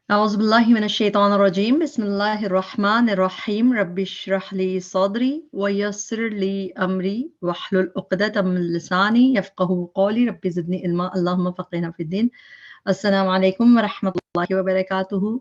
أعوذ بالله من الشيطان الرجيم بسم الله الرحمن الرحيم رب اشرح لي صدري ويسر لي أمري واحلل عقدة من لساني يفقهوا قولي رب زدني علما اللهم فقهنا في الدين السلام عليكم ورحمة الله وبركاته.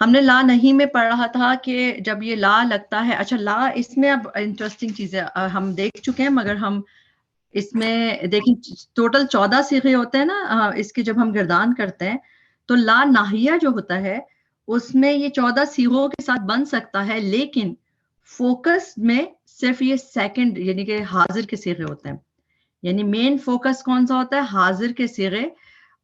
ہم نے لا نہیں میں پڑھا تھا کہ جب یہ لا لگتا ہے، اچھا لا اس میں اب انٹرسٹنگ چیز ہے، ہم دیکھ چکے ہیں مگر ہم اس میں دیکھیں ٹوٹل 14 صیغے ہوتے ہیں نا اس کے، جب ہم گردان کرتے ہیں تو لا ناہیہ جو ہوتا ہے اس میں یہ 14 صیغوں کے ساتھ بن سکتا ہے، لیکن فوکس میں صرف یہ سیکنڈ یعنی کہ حاضر کے صیغے ہوتے ہیں، یعنی مین فوکس کون سا ہوتا ہے؟ حاضر کے صیغے،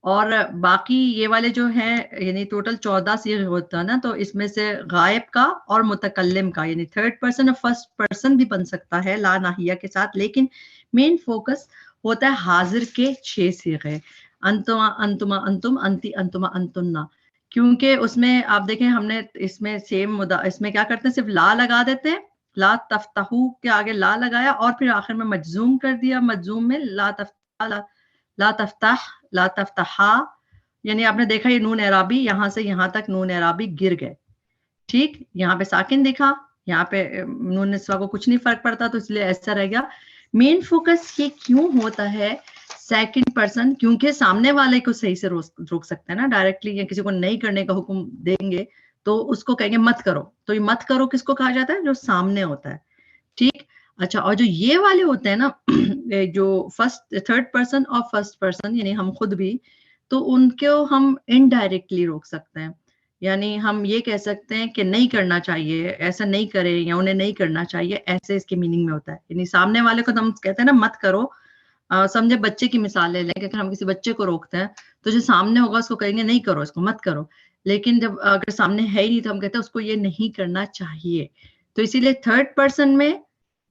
اور باقی یہ والے جو ہیں یعنی ٹوٹل 14 صیغے ہوتا ہے نا، تو اس میں سے غائب کا اور متکلم کا یعنی تھرڈ پرسن اور فرسٹ پرسن بھی بن سکتا ہے لا ناہیہ کے ساتھ، لیکن مین فوکس ہوتا ہے حاضر کے 6 صیغے، انتما انتما انتم انتی انتما انتنا، کیونکہ اس میں آپ دیکھیں ہم نے اس میں سیم اس میں کیا کرتے ہیں، صرف لا لگا دیتے ہیں، لا تفتحو کے آگے لا لگایا اور پھر آخر میں مجزوم کر دیا، مجزوم میں لا تفتح لا تفتح لا تفتحا، یعنی آپ نے دیکھا یہ نون اعرابی یہاں سے یہاں تک نون اعرابی گر گئے، ٹھیک، یہاں پہ ساکن دکھا، یہاں پہ نون نسوہ کو کچھ نہیں فرق پڑتا، تو اس لیے ایسا رہ گیا۔ مین فوکس یہ کیوں ہوتا ہے سیکنڈ پرسن؟ کیونکہ سامنے والے کو صحیح سے روک سکتے ہیں نا ڈائریکٹلی، یا کسی کو نہیں کرنے کا حکم دیں گے تو اس کو کہیں گے مت کرو، تو یہ مت کرو کس کو کہا جاتا ہے؟ جو سامنے ہوتا ہے، ٹھیک۔ اچھا، اور جو یہ والے ہوتے ہیں نا جو فرسٹ تھرڈ پرسن اور فرسٹ پرسن یعنی ہم خود بھی، تو ان کو ہم انڈائریکٹلی روک سکتے ہیں، یعنی ہم یہ کہہ سکتے ہیں کہ نہیں کرنا چاہیے، ایسا نہیں کرے، یا انہیں نہیں کرنا چاہیے، ایسے اس کے میننگ میں ہوتا ہے، یعنی سامنے والے کو ہم کہتے ہیں نا مت کرو، سمجھے بچے کی مثال لے لیں کہ اگر ہم کسی بچے کو روکتے ہیں تو جو سامنے ہوگا اس کو کہیں گے نہیں کرو، اس کو مت کرو، لیکن جب اگر سامنے ہے ہی نہیں تو ہم کہتے ہیں اس کو یہ نہیں کرنا چاہیے۔ تو اسی لیے تھرڈ پرسن میں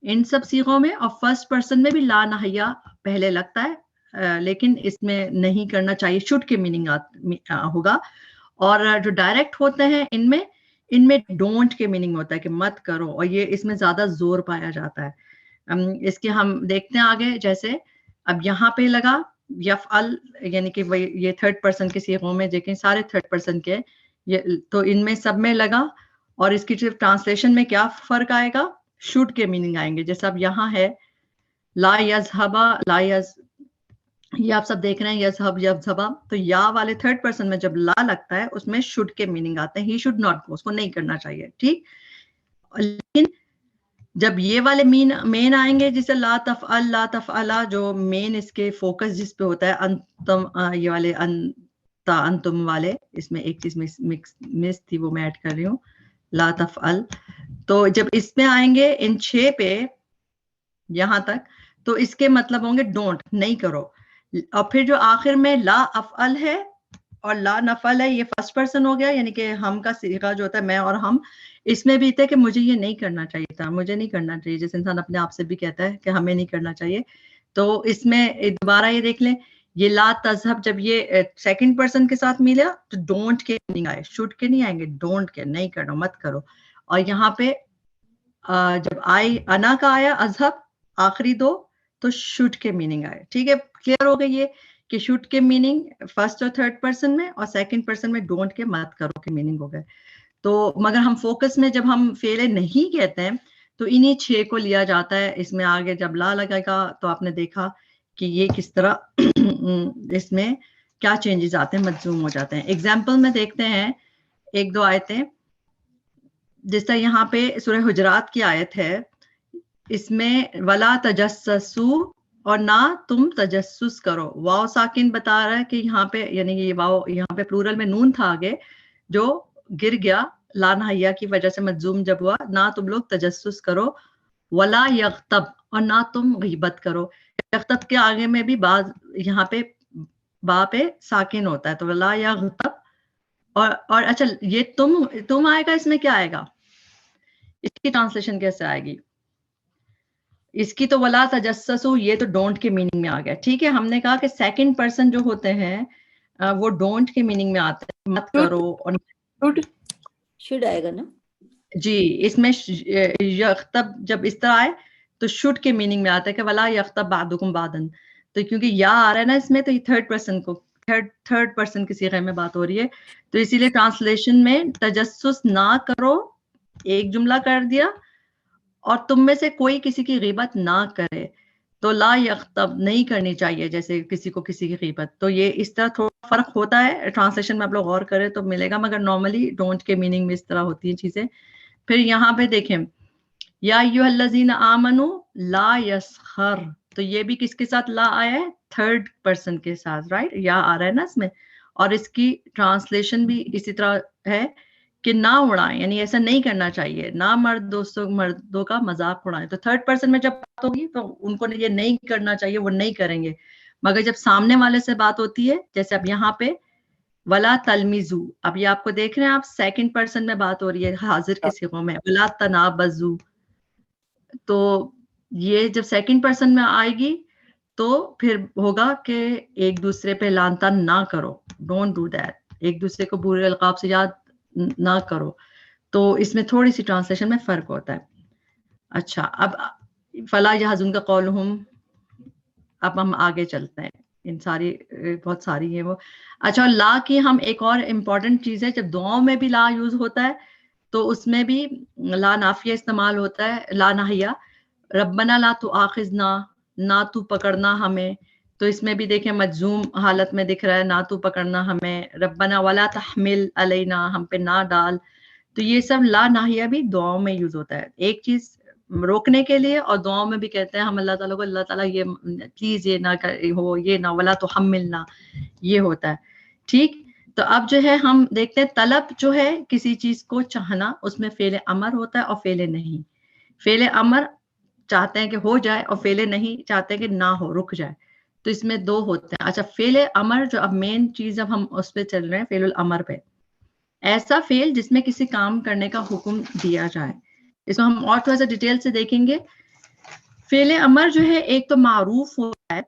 ان سب صیغوں میں اور فرسٹ پرسن میں بھی لا ناہیہ پہلے لگتا ہے، لیکن اس میں نہیں کرنا چاہیے شوڈ کے میننگ ہوگا، اور جو ڈائریکٹ ہوتے ہیں ان میں ڈونٹ کے میننگ ہوتا ہے کہ مت کرو، اور یہ اس میں زیادہ زور پایا جاتا ہے۔ اس کے ہم دیکھتے ہیں آگے، جیسے اب یہاں پہ لگا یفعل، یعنی کہ یہ تھرڈ پرسن کے صیغوں میں دیکھیں سارے تھرڈ پرسن کے، تو ان میں سب میں لگا، اور اس کی صرف ٹرانسلیشن میں کیا فرق آئے گا؟ شوڈ کے میننگ آئیں گے، جیسے اب یہاں ہے لا یذهبا لا یہ آپ سب دیکھ رہے ہیں یذهب یذهبا، تو یا والے تھرڈ پرسن میں جب لا لگتا ہے اس میں شوڈ کے میننگ آتے ہیں، ہی شوڈ ناٹ گو، اس کو نہیں کرنا چاہیے، ٹھیک۔ لیکن جب یہ والے مین آئیں گے جسے لا تفعل لا تفعلا، جو مین اس کے فوکس جس پہ ہوتا ہے انتم، یہ والے انتا انتم والے، اس میں ایک چیز مس تھی وہ میں ایڈ کر رہی ہوں، لا تفعل، تو جب اس میں آئیں گے ان 6 پہ یہاں تک، تو اس کے مطلب ہوں گے ڈونٹ، نہیں کرو، اور پھر جو آخر میں لا افعل ہے اور لا نفعل ہے یہ فرسٹ پرسن ہو گیا، یعنی کہ ہم کا صیغہ جو ہوتا ہے میں اور ہم، اس میں بھی تھے کہ مجھے یہ نہیں کرنا چاہیے تھا، مجھے نہیں کرنا چاہیے، جیسے انسان اپنے آپ سے بھی کہتا ہے کہ ہمیں نہیں کرنا چاہیے، تو اس میں دوبارہ یہ دیکھ لیں، یہ لا تذہب جب یہ سیکنڈ پرسن کے ساتھ ملا تو ڈونٹ کے نہیں آئے، شوڈ کے نہیں آئیں گے، ڈونٹ کے، نہیں کرو، مت کرو، اور یہاں پہ جب آئی انا کا آیا اذہب آخری دو تو شوڈ کے میننگ آئے، ٹھیک ہے، کلیئر ہو گئی یہ کہ شوڈ کے میننگ فرسٹ اور تھرڈ پرسن میں، اور سیکنڈ پرسن میں ڈونٹ کے مت کرو کے میننگ ہو گئے۔ تو مگر ہم فوکس میں جب ہم فعل نہیں کہتے ہیں تو انہی 6 کو لیا جاتا ہے، اس میں آگے جب لا لگے گا تو آپ نے دیکھا کہ یہ کس طرح اس میں کیا چینجز آتے ہیں، مجزوم ہو جاتے ہیں۔ ایگزامپل میں دیکھتے ہیں ایک دو آیتیں، جس طرح یہاں پہ سورہ حجرات کی آیت ہے، اس میں ولا تجسسو، اور نہ تم تجسس کرو، واو ساکن بتا رہا ہے کہ یہاں پہ یعنی یہ واو یہاں پہ پلورل میں نون تھا آگے جو گر گیا لا نہیہ کی وجہ سے، مجزوم جب ہوا، نہ تم لوگ تجسس کرو، ولا یغتب، اور نہ تم غیبت کرو، یغتب کے آگے میں بھی بعض یہاں پہ با پہ ساکن ہوتا ہے، تو ولا یغتب، اور اچھا یہ تم آئے گا، اس میں کیا آئے گا، اس کی ٹرانسلیشن کیسے آئے گی؟ اس کی تو ولا تجسسو، یہ تو ڈونٹ کے میننگ میں آ گیا، ٹھیک ہے، ہم نے کہا کہ سیکنڈ پرسن جو ہوتے ہیں وہ ڈونٹ کے میننگ میں آتے ہیں، مت کرو، اور شوڈ آئے گا نا جی، اس میں یغتب جب اس طرح آئے تو شوڈ کے میننگ میں آتا ہے کہ ولا یغتب بعضکم بعضا، تو کیونکہ یا آ رہا ہے نا اس میں، تو یہ تھرڈ پرسن کو تھرڈ پرسن کی صیغے میں بات ہو رہی ہے، تو اسی لیے ٹرانسلیشن میں تجسس نہ کرو ایک جملہ کر دیا، اور تم میں سے کوئی کسی کی غیبت نہ کرے، تو لا یغتب نہیں کرنی چاہیے جیسے کسی کو کسی کی غیبت. تو یہ اس طرح تھوڑا فرق ہوتا ہے, ٹرانسلیشن میں آپ لوگ غور کریں تو ملے گا, مگر نارملی ڈونٹ کے میننگ میں اس طرح ہوتی ہیں چیزیں. پھر یہاں پہ دیکھیں یا ایھا الذین آمنوا لا یسخر, تو یہ بھی کس کے ساتھ لا آیا ہے؟ تھرڈ پرسن کے ساتھ, رائٹ, یا آ رہا ہے نا اس میں. اور اس کی ٹرانسلیشن بھی اسی طرح ہے کہ نہ اڑائیں, یعنی ایسا نہیں کرنا چاہیے, نہ مردوں کا مذاق اڑائیں. تو تھرڈ پرسن میں جب بات ہوگی تو ان کو یہ نہیں کرنا چاہیے, وہ نہیں کریں گے. مگر جب سامنے والے سے بات ہوتی ہے, جیسے اب یہاں پہ ولا تلمیزو, اب یہ آپ کو دیکھ رہے ہیں آپ سیکنڈ پرسن میں بات ہو رہی ہے حاضر کے صیغوں میں, ولا تنابزو. تو یہ جب سیکنڈ پرسن میں آئے گی تو پھر ہوگا کہ ایک دوسرے پہ لعن طعن نہ کرو, ڈونٹ ڈو دیٹ, ایک دوسرے کو برے القاب سے یاد نہ کرو. تو اس میں تھوڑی سی ٹرانسلیشن میں فرق ہوتا ہے. اچھا, اب فلا یحزنک قولہم, اب ہم آگے چلتے ہیں, ان ساری بہت ساری ہے وہ. اچھا, لا کی ہم ایک اور امپورٹنٹ چیز ہے, جب دعاؤں میں بھی لا یوز ہوتا ہے تو اس میں بھی لا نافیہ استعمال ہوتا ہے, لا ناہیہ. ربنا لا تؤاخذنا, نہ تو پکڑنا ہمیں. تو اس میں بھی دیکھیں مجزوم حالت میں دکھ رہا ہے نہ تو پکڑنا ہمیں. ربنا ولا تحمل علینا, ہم پہ نہ ڈال. تو یہ سب لا ناہیہ بھی دعاؤں میں یوز ہوتا ہے, ایک چیز روکنے کے لیے, اور دعاؤں میں بھی کہتے ہیں ہم اللہ تعالیٰ کو, اللہ تعالیٰ یہ پلیز یہ نہ ہو, یہ نہ, ولا تحملنا, یہ ہوتا ہے. ٹھیک, تو اب جو ہے ہم دیکھتے ہیں طلب جو ہے کسی چیز کو چاہنا, اس میں فعل امر ہوتا ہے اور فعل نہیں. فعل امر چاہتے ہیں کہ ہو جائے, اور فعل نہیں چاہتے ہیں کہ نہ ہو, رک جائے. تو اس میں دو ہوتے ہیں. اچھا, فعل امر جو اب مین چیز اب ہم اس پہ چل رہے ہیں, فعل الامر پہ, ایسا فعل جس میں کسی کام کرنے کا حکم دیا جائے. اس میں ہم اور تھوڑا سا ڈیٹیل سے دیکھیں گے. فعل امر جو ہے ایک تو معروف ہوتا ہے.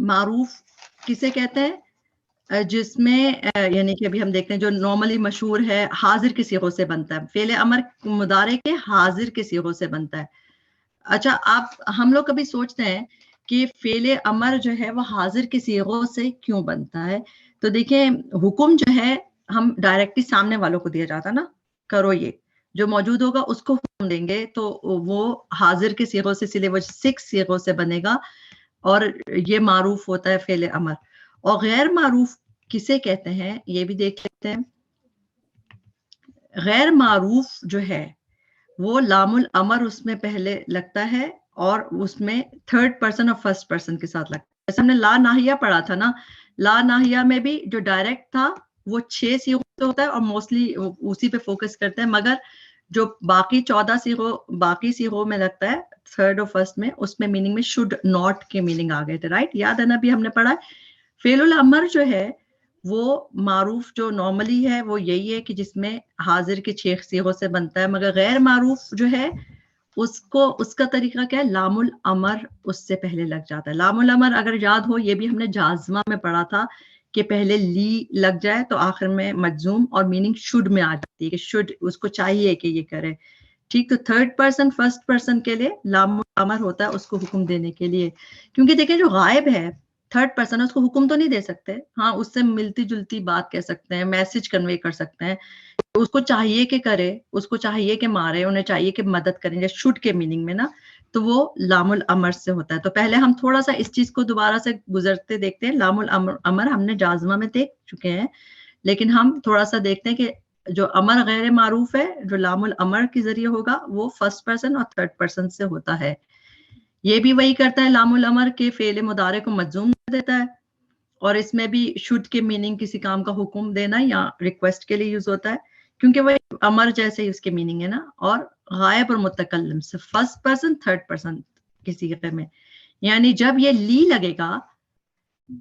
معروف کسے کہتے ہیں؟ جس میں یعنی کہ ابھی ہم دیکھتے ہیں جو نارملی مشہور ہے, حاضر کے صیغوں سے بنتا ہے. فعل امر مضارع کے حاضر کے صیغوں سے بنتا ہے. اچھا, آپ ہم لوگ کبھی سوچتے ہیں کہ فعل امر جو ہے وہ حاضر کے صیغوں سے کیوں بنتا ہے؟ تو دیکھیں, حکم جو ہے ہم ڈائریکٹلی سامنے والوں کو دیا جاتا نا, کرو یہ, جو موجود ہوگا اس کو حکم دیں گے تو وہ حاضر کے صیغوں سے, اس لیے وہ 6 صیغوں سے بنے گا, اور یہ معروف ہوتا ہے فعل امر. اور غیر معروف کسے کہتے ہیں یہ بھی دیکھ لیتے ہیں. غیر معروف جو ہے وہ لام الامر اس میں پہلے لگتا ہے, اور اس میں تھرڈ پرسن اور فرسٹ پرسن کے ساتھ لگتا ہے. جیسے ہم نے لا ناہیہ پڑھا تھا نا, لا ناہیہ میں بھی جو ڈائریکٹ تھا وہ 6 صیغوں سے ہوتا ہے, اور موسٹلی اسی پہ فوکس کرتے ہیں. مگر جو باقی 14 صیغوں باقی صیغوں میں لگتا ہے تھرڈ اور فرسٹ میں, اس میں میننگ میں شوڈ ناٹ کے میننگ آ گئے تھے, رائٹ, یاد ہے نا, بھی ہم نے پڑھا ہے. فعل الامر جو ہے وہ معروف جو نارملی ہے وہ یہی ہے کہ جس میں حاضر کے 6 صیغوں سے بنتا ہے. مگر غیر معروف جو ہے اس کا طریقہ کیا ہے, لام الامر اس سے پہلے لگ جاتا ہے. لام الامر اگر یاد ہو, یہ بھی ہم نے جازمہ میں پڑھا تھا کہ پہلے لی لگ جائے تو آخر میں مجزوم, اور میننگ شوڈ میں آ جاتی ہے کہ شوڈ اس کو چاہیے کہ یہ کرے. ٹھیک, تو تھرڈ پرسن فرسٹ پرسن کے لیے لام الامر ہوتا ہے اس کو حکم دینے کے لیے. کیونکہ دیکھیں جو غائب ہے تھرڈ پرسن, اس کو حکم تو نہیں دے سکتے, ہاں اس سے ملتی جلتی بات کہہ سکتے ہیں, میسج کنوے کر سکتے ہیں. اس کو چاہیے کہ کرے, اس کو چاہیے کہ مارے, انہیں چاہیے کہ مدد کریں, جیسے شوڈ کے میننگ میں نا, تو وہ لام الامر سے ہوتا ہے. تو پہلے ہم تھوڑا سا اس چیز کو دوبارہ سے گزرتے دیکھتے ہیں. لام الامر ہم نے جازمہ میں دیکھ چکے ہیں, لیکن ہم تھوڑا سا دیکھتے ہیں کہ جو امر غیر معروف ہے, جو لام الامر کے ذریعے ہوگا, وہ فرسٹ پرسن اور تھرڈ پرسن سے ہوتا ہے. یہ بھی وہی کرتا ہے, لام الامر کے فعل مضارع کو مجزوم کر دیتا ہے, اور اس میں بھی شوڈ کے میننگ کسی کام کا حکم دینا یا ریکویسٹ کے لیے یوز ہوتا ہے, کیونکہ وہ امر جیسے ہی اس کے میننگ ہے نا. اور غائب اور متکلم سے فرسٹ پرسن تھرڈ پرسن کسی صیغے میں, یعنی جب یہ لی لگے گا,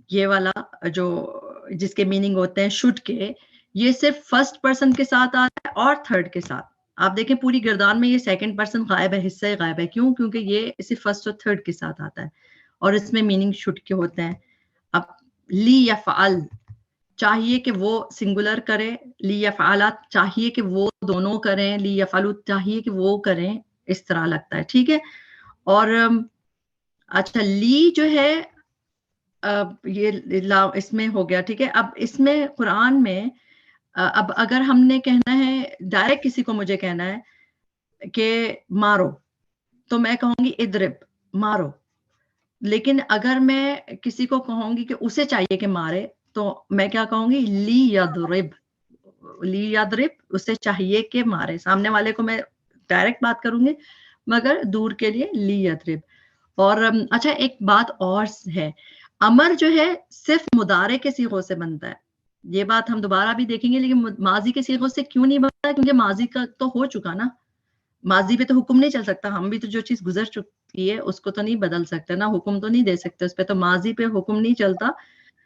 یہ والا جو جس کے میننگ ہوتے ہیں شوڈ کے, یہ صرف فرسٹ پرسن کے ساتھ آتا ہے اور تھرڈ کے ساتھ. آپ دیکھیں پوری گردان میں یہ سیکنڈ پرسن غائب ہے, حصہ غائب ہے. کیوں؟ کیونکہ یہ صرف فرسٹ اور تھرڈ کے ساتھ آتا ہے, اور اس میں میننگ شوڈ کے ہوتے ہیں. اب لی یفعل چاہیے کہ وہ سنگولر کرے, لی یفعلات چاہیے کہ وہ دونوں کریں, لی یفعلو چاہیے کہ وہ کریں, اس طرح لگتا ہے. ٹھیک ہے, اور اچھا لی جو ہے یہ اس میں ہو گیا. ٹھیک ہے, اب اس میں قرآن میں اب اگر ہم نے کہنا ہے ڈائریکٹ کسی کو مجھے کہنا ہے کہ مارو, تو میں کہوں گی ادرب, مارو. لیکن اگر میں کسی کو کہوں گی کہ اسے چاہیے کہ مارے تو میں کیا کہوں گی؟ لی یضرب، اسے چاہیے کہ مارے. سامنے والے کو میں ڈائریکٹ بات کروں گی مگر دور کے لیے لی یضرب. اور اچھا ایک بات اور ہے، امر جو ہے صرف مضارع کے صیغوں سے بنتا ہے. یہ بات ہم دوبارہ بھی دیکھیں گے، لیکن ماضی کے صیغوں سے کیوں نہیں بنتا؟ کیونکہ ماضی کا تو ہو چکا نا، ماضی پہ تو حکم نہیں چل سکتا. ہم بھی تو جو چیز گزر چکی ہے اس کو تو نہیں بدل سکتے نا، حکم تو نہیں دے سکتے اس پہ. تو ماضی پہ حکم نہیں چلتا،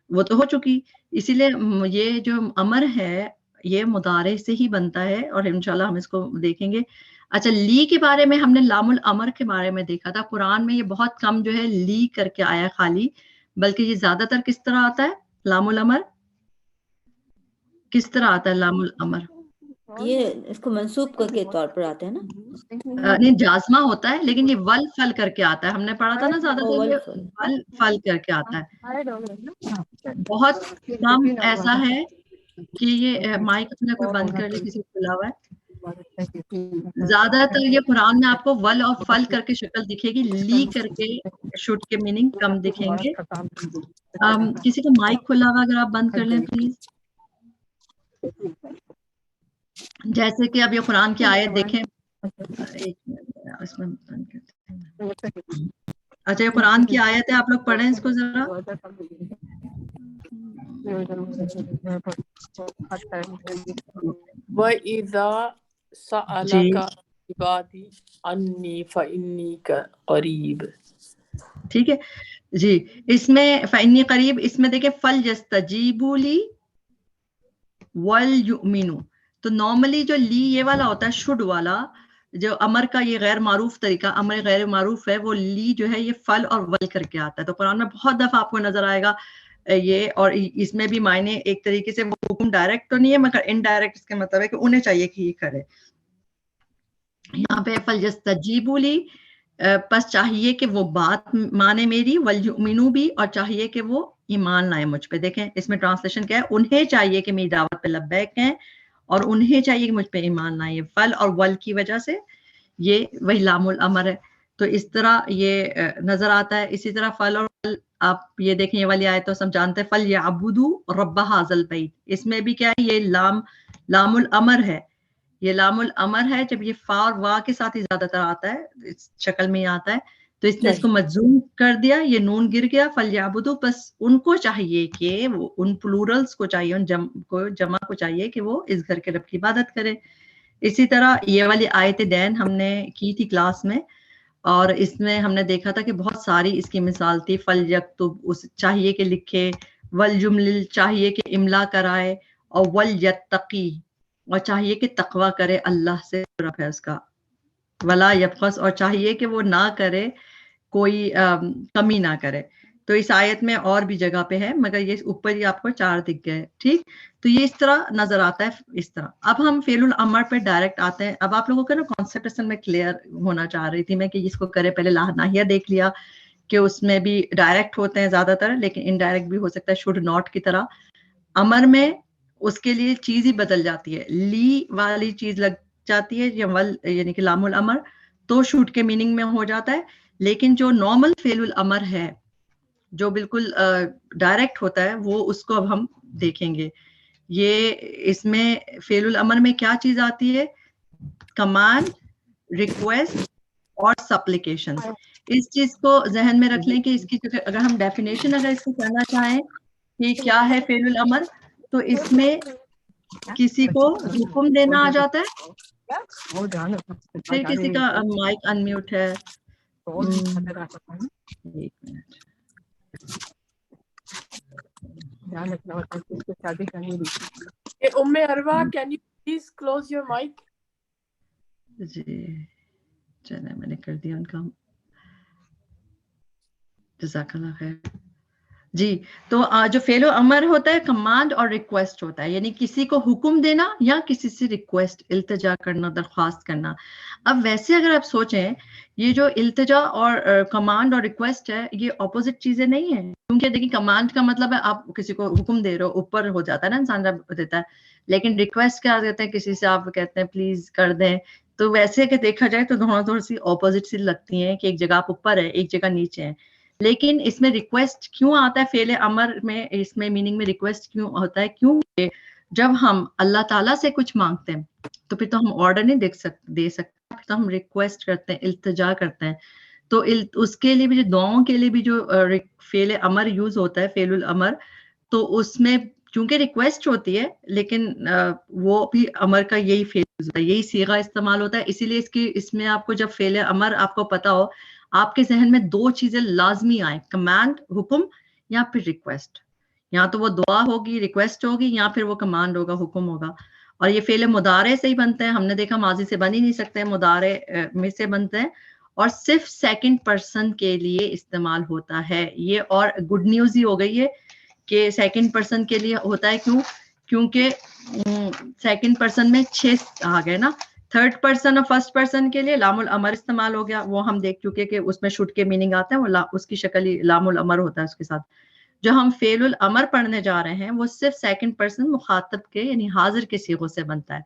وہ تو ہو چکی. اسی لیے یہ جو امر ہے یہ مضارع سے ہی بنتا ہے، اور انشاءاللہ ہم اس کو دیکھیں گے. اچھا لی کے بارے میں ہم نے لام الامر کے بارے میں دیکھا تھا. قرآن میں یہ بہت کم جو ہے لی کر کے آیا خالی، بلکہ یہ زیادہ تر کس طرح آتا ہے لام الامر؟ کس طرح آتا ہے لام الامر؟ یہ اس کو منصوب کر کے طور پر آتے ہیں نا. نہیں جازمہ ہوتا ہے، لیکن یہ ول فل کر کے آتا ہے. ہم نے پڑھا تھا نا زیادہ تر یہ ول ول فل کر کے آتا ہے. بہت کم ایسا ہے کہ یہ مائک اپنا کوئی بند کر لے، کسی کو کھلا ہوا ہے. زیادہ تر یہ قرآن میں آپ کو ول اور فل کر کے شکل دکھے گی، لی کر کے شوٹ کے میننگ کم دکھیں گے. کسی کا مائک کھلا ہوا اگر آپ بند کر لیں پلیز. جیسے کہ اب یہ قرآن کی آیت دیکھیں. اس میں بند کرتے ہیں. اچھا یہ قرآن کی آیت ہے، آپ لوگ پڑھیں اس کو ذرا. وَإِذَا سَأَلَكَ عِبَادِي عَنِّي فَإِنِّي قَرِيبٌ. ٹھیک ہے جی. اس میں فَإِنِّي قریب، اس میں دیکھیں فَلْيَسْتَجِيبُوا لِي وَلْيُؤْمِنُوا. تو نارملی جو لی یہ والا ہوتا ہے شڈ والا، جو امر کا یہ غیر معروف طریقہ امر غیر معروف ہے، وہ لی جو ہے یہ فل اور ول کر کے آتا ہے. تو قرآن میں بہت دفعہ آپ کو نظر آئے گا یہ، اور اس میں بھی معنی ایک طریقے سے وہ حکم ڈائریکٹ تو نہیں ہے مگر انڈائریکٹ اس کے مطلب ہے کہ انہیں چاہیے کہ یہ کرے. یہاں پہ فَلْيَسْتَجِيبُوا لِي، پس چاہیے کہ وہ بات مانے میری، وَلْيُؤْمِنُوا بھی، اور چاہیے کہ وہ ایمان لائیں مجھ پہ. دیکھیں اس میں ٹرانسلیشن کیا ہے، انہیں چاہیے کہ میری دعوت پہ لبیک کہیں اور انہیں چاہیے کہ مجھ پہ ایمان لائیں. فل اور ول کی وجہ سے یہ وہی لام الامر ہے. تو اس طرح یہ نظر آتا ہے. اسی طرح فل اور ول آپ یہ دیکھیں، یہ والی آیت تو سب جانتے ہیں، فَلْيَعْبُدُوا رَبَّ هَٰذَا الْبَيْتِ. اس میں بھی کیا ہے، یہ لام الامر ہے. یہ لام الامر ہے. جب یہ فا اور وا کے ساتھ ہی زیادہ تر آتا ہے، اس شکل میں ہی آتا ہے، تو اس نے اس کو مجزوم کر دیا، یہ نون گر گیا. فَلْيَعْبُدُوا، بس ان کو چاہیے کہ وہ ان پلورلز کو چاہیے، ان جمع کو چاہیے کہ وہ اس گھر کے رب کی عبادت کرے. اسی طرح یہ والی آیت دین ہم نے کی تھی کلاس میں، اور اس میں ہم نے دیکھا تھا کہ بہت ساری اس کی مثال تھی. فَلْيَكْتُبْ، اس چاہیے کہ لکھے، وَلْيُمْلِلْ چاہیے کہ املا کرائے، اور وَلْيَتَّقِي اور چاہیے کہ تقوی کرے اللہ سے رب ہے اس کا، ولا یبخس اور چاہیے کہ وہ نہ کرے، کوئی کمی نہ کرے. تو اس آیت میں اور بھی جگہ پہ ہے مگر یہ اوپر ہی آپ کو 4 دکھ گئے. ٹھیک، تو یہ اس طرح نظر آتا ہے. اس طرح اب ہم فعل الامر پہ ڈائریکٹ آتے ہیں. اب آپ لوگوں کا نا کانسیپٹ اصل میں کلیئر ہونا چاہ رہی تھی میں کہ اس کو کرے. پہلے ناہیہ دیکھ لیا کہ اس میں بھی ڈائریکٹ ہوتے ہیں زیادہ تر، لیکن انڈائریکٹ بھی ہو سکتا ہے شوڈ ناٹ کی طرح. امر میں اس کے لیے چیز ہی بدل جاتی ہے، لی والی چیز لگ جاتی ہے یا ول یعنی کہ لام الامر، تو شوٹ کے میننگ میں ہو جاتا ہے. لیکن جو نارمل فعل الامر ہے جو بالکل ڈائریکٹ ہوتا ہے، وہ اس کو اب ہم دیکھیں گے. یہ اس میں فعل الامر میں کیا چیز آتی ہے؟ کمانڈ، ریکویسٹ اور سپلیکیشن. اس چیز کو ذہن میں رکھ لیں کہ اس کی اگر ہم ڈیفینیشن اگر اس کو کرنا چاہیں کہ کیا ہے فعل الامر، تو اس میں کسی کو حکم دینا آ جاتا ہے. پھر کسی کا مائک ان میوٹ ہے. ایک minute. Arwa, can you please close your mic? جی چلے میں نے کر دیا ان کا. جزاک اللہ خیر. جی تو جو فعل و امر ہوتا ہے کمانڈ اور ریکویسٹ ہوتا ہے، یعنی کسی کو حکم دینا یا کسی سے ریکویسٹ التجا کرنا، درخواست کرنا. اب ویسے اگر آپ سوچیں یہ جو التجا اور کمانڈ اور ریکویسٹ ہے یہ اپوزٹ چیزیں نہیں ہیں. کیونکہ دیکھیں کمانڈ کا مطلب ہے آپ کسی کو حکم دے رہے ہو، اوپر ہو جاتا ہے نا انسان جب دیتا ہے. لیکن ریکویسٹ کیا دیتے ہیں، کسی سے آپ کہتے ہیں پلیز کر دیں، تو ویسے کہ دیکھا جائے تو دونوں تھوڑی سی اپوزٹ سی لگتی ہیں کہ ایک جگہ آپ اوپر ہے ایک جگہ نیچے ہے. لیکن اس میں ریکویسٹ کیوں آتا ہے فعل امر میں, اس میں میننگ میں ریکویسٹ کیوں ہوتا ہے؟ کیونکہ جب ہم اللہ تعالیٰ سے کچھ مانگتے ہیں تو پھر تو ہم آرڈر نہیں دے سکتے, پھر تو ہم ریکویسٹ کرتے ہیں, التجا کرتے ہیں. تو اس کے لیے بھی جو دعاؤں کے لیے بھی جو فعل امر یوز ہوتا ہے, فعل الامر, تو اس میں چونکہ ریکویسٹ ہوتی ہے لیکن وہ بھی امر کا یہی فعل ہوتا ہے, یہی صیغہ استعمال ہوتا ہے. اسی لیے اس میں آپ کو جب فعل امر آپ کو پتا ہو, آپ کے ذہن میں دو چیزیں لازمی آئیں, کمانڈ حکم یا پھر ریکویسٹ. یا تو وہ دعا ہوگی, ریکویسٹ ہوگی, یا پھر وہ کمانڈ ہوگا, حکم ہوگا. اور یہ فعل مضارع سے ہی بنتے ہیں, ہم نے دیکھا ماضی سے بن ہی نہیں سکتے, مضارع میں سے بنتے ہیں اور صرف سیکنڈ پرسن کے لیے استعمال ہوتا ہے یہ. اور گڈ نیوز ہی ہو گئی ہے کہ سیکنڈ پرسن کے لیے ہوتا ہے. کیونکہ سیکنڈ پرسن میں 6 آ گئے نا. تھرڈ پرسن اور فرسٹ پرسن کے لیے لام الامر استعمال ہو گیا, وہ ہم دیکھ چکے کہ اس میں شڈ کے میننگ آتا ہے, وہ اس کی شکل ہی لام الامر ہوتا ہے اس کے ساتھ. جو ہم فعل الامر پڑھنے جا رہے ہیں وہ صرف سیکنڈ پرسن مخاطب کے یعنی حاضر کے صیغوں سے بنتا ہے.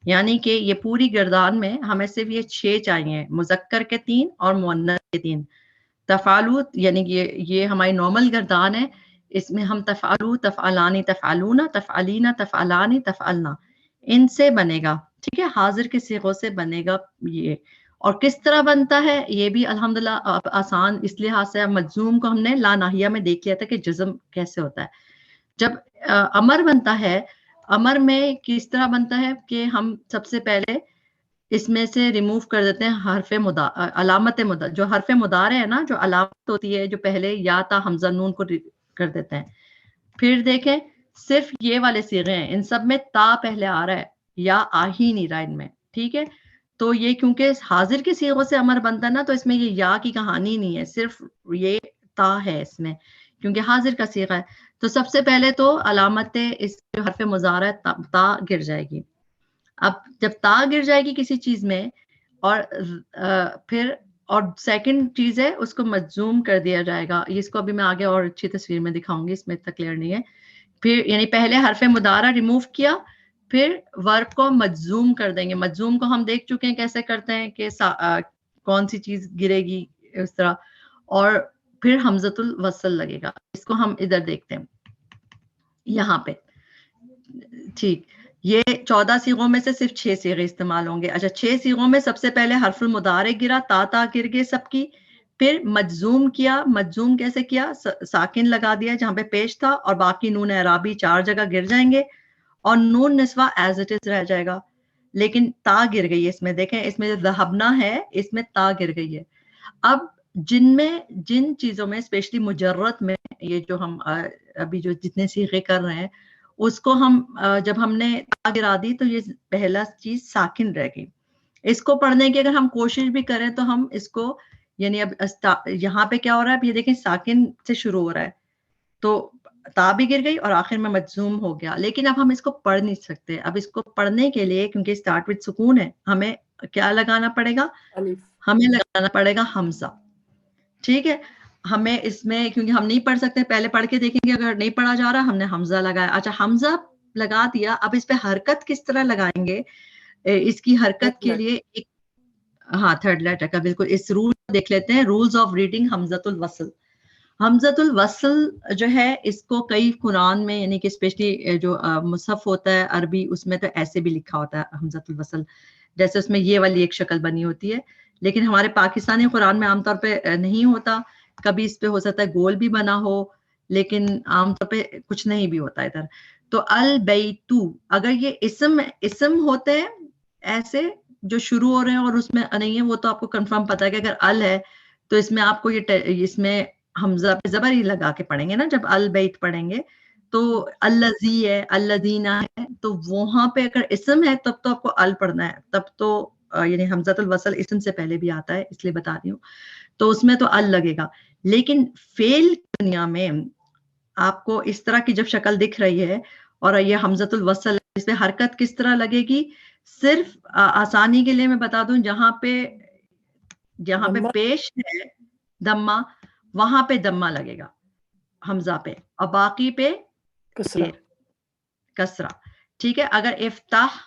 یعنی کہ یہ پوری گردان میں ہمیں صرف یہ 6 چاہیے, مذکر کے 3 اور مؤنث کے 3. تفعلو یعنی یہ ہماری نارمل گردان ہے, اس میں ہم تفعلو, تفعلانی, تفعلون, تفعلین, تفعلانی, تفعلنا ان سے بنے گا. ٹھیک ہے, حاضر کے صیغوں سے بنے گا یہ. اور کس طرح بنتا ہے یہ بھی الحمدللہ آسان اس لحاظ سے. مجزوم کو ہم نے لا ناہیہ میں دیکھ لیا تھا کہ جزم کیسے ہوتا ہے. جب امر بنتا ہے, امر میں کس طرح بنتا ہے کہ ہم سب سے پہلے اس میں سے ریموو کر دیتے ہیں حرف علامت جو حرف مضارع ہے نا, جو علامت ہوتی ہے جو پہلے یا تا حمزہ نون کو کر دیتے ہیں. پھر دیکھیں صرف یہ والے صیغے ہیں, ان سب میں تا پہلے آ رہا ہے, یا آ ہی نہیں رہا ان میں. ٹھیک ہے, تو یہ کیونکہ حاضر کے صیغوں سے امر بنتا ہے نا, تو اس میں یہ یا کی کہانی نہیں ہے, صرف یہ تا ہے اس میں کیونکہ حاضر کا صیغہ ہے. تو سب سے پہلے تو علامت اس جو حرف مضارع تا گر جائے گی. اب جب تا گر جائے گی کسی چیز میں اور پھر اور سیکنڈ چیز ہے اس کو مجزوم کر دیا جائے گا. اس کو ابھی میں آگے اور اچھی تصویر میں دکھاؤں گی, اس میں اتنا کلیئر نہیں ہے. پھر یعنی پہلے حرف مضارع ریموو کیا, پھر ورب کو مجزوم کر دیں گے. مجزوم کو ہم دیکھ چکے ہیں کیسے کرتے ہیں کہ کون سی چیز گرے گی اس طرح, اور پھر حمزۃ الوصل لگے گا. اس کو ہم ادھر دیکھتے ہیں یہاں پہ. ٹھیک, یہ 14 صیغوں میں سے صرف 6 صیغے استعمال ہوں گے. اچھا, 6 صیغوں میں سب سے پہلے حرف المضارع گرا, تا گر گئے سب کی. پھر مجزوم کیا. مجزوم کیسے کیا؟ ساکن لگا دیا جہاں پہ پیش تھا, اور باقی نون اعرابی 4 جگہ گر جائیں گے, اور نون نسوہ ایز اٹ از رہ جائے گا. لیکن تا گر گئی ہے اس میں, دیکھیں اس میں جو ذہبنا ہے اس میں تا گر گئی ہے. اب جن چیزوں میں اسپیشلی مجرد میں یہ جو ہم ابھی جو جتنے صیغے کر رہے ہیں اس کو ہم جب ہم نے تا گرا دی تو یہ پہلا چیز ساکن رہ گئی. اس کو پڑھنے کی اگر ہم کوشش بھی کریں تو ہم اس کو یعنی اب یہاں پہ کیا ہو رہا ہے, اب یہ دیکھیں ساکن سے شروع ہو رہا ہے تو تا بھی گر گئی اور آخر میں مجزوم ہو گیا. لیکن اب ہم اس کو پڑھ نہیں سکتے. اب اس کو پڑھنے کے لیے کیونکہ اسٹارٹ وتھ سکون ہے, ہمیں کیا لگانا پڑے گا؟ ہمیں لگانا پڑے گا حمزہ. ٹھیک ہے, ہمیں اس میں کیونکہ ہم نہیں پڑھ سکتے, پہلے پڑھ کے دیکھیں گے, اگر نہیں پڑھا جا رہا ہم نے حمزہ لگایا. اچھا, حمزہ لگا دیا, اب اس پہ حرکت کس طرح لگائیں گے؟ اس کی حرکت کے لیے ایک ہاں تھرڈ لیٹر کا بالکل اس رول دیکھ لیتے ہیں, رولز آف ریڈنگ حمزۃ الوصل. حمزۃ الوصل جو ہے اس کو کئی قرآن میں یعنی کہ اسپیشلی جو مصحف ہوتا ہے عربی اس میں تو ایسے بھی لکھا ہوتا ہے حمزۃ الوصل, جیسے اس میں یہ والی ایک شکل بنی ہوتی ہے. لیکن ہمارے پاکستانی قرآن میں عام طور پہ نہیں ہوتا. کبھی اس پہ ہو سکتا ہے گول بھی بنا ہو, لیکن عام طور پہ کچھ نہیں بھی ہوتا ادھر. تو البیتو اگر یہ اسم ہوتے ہیں ایسے جو شروع ہو رہے ہیں اور اس میں نہیں ہے, وہ تو آپ کو کنفرم پتا ہے کہ اگر ال ہے تو اس میں آپ کو یہ اس میں حمزہ پہ زبر ہی لگا کے پڑھیں گے نا. جب البیت پڑھیں گے تو الذی ہے, الذین ہے, تو وہاں پہ اگر اسم ہے تب تو آپ کو ال پڑھنا ہے. تب تو یعنی حمزۃ الوصل اسم سے پہلے بھی آتا ہے اس لیے بتا رہی ہوں, تو اس میں تو ال لگے گا. لیکن فعل دنیا میں آپ کو اس طرح کی جب شکل دکھ رہی ہے اور یہ حمزۃ الوصل اس پہ حرکت کس طرح لگے گی, صرف آسانی کے لیے میں بتا دوں, جہاں پہ پیش ہے دمہ وہاں پہ دمہ لگے گا حمزہ پہ, اور باقی پہ کسرہ. ٹھیک ہے, اگر افتح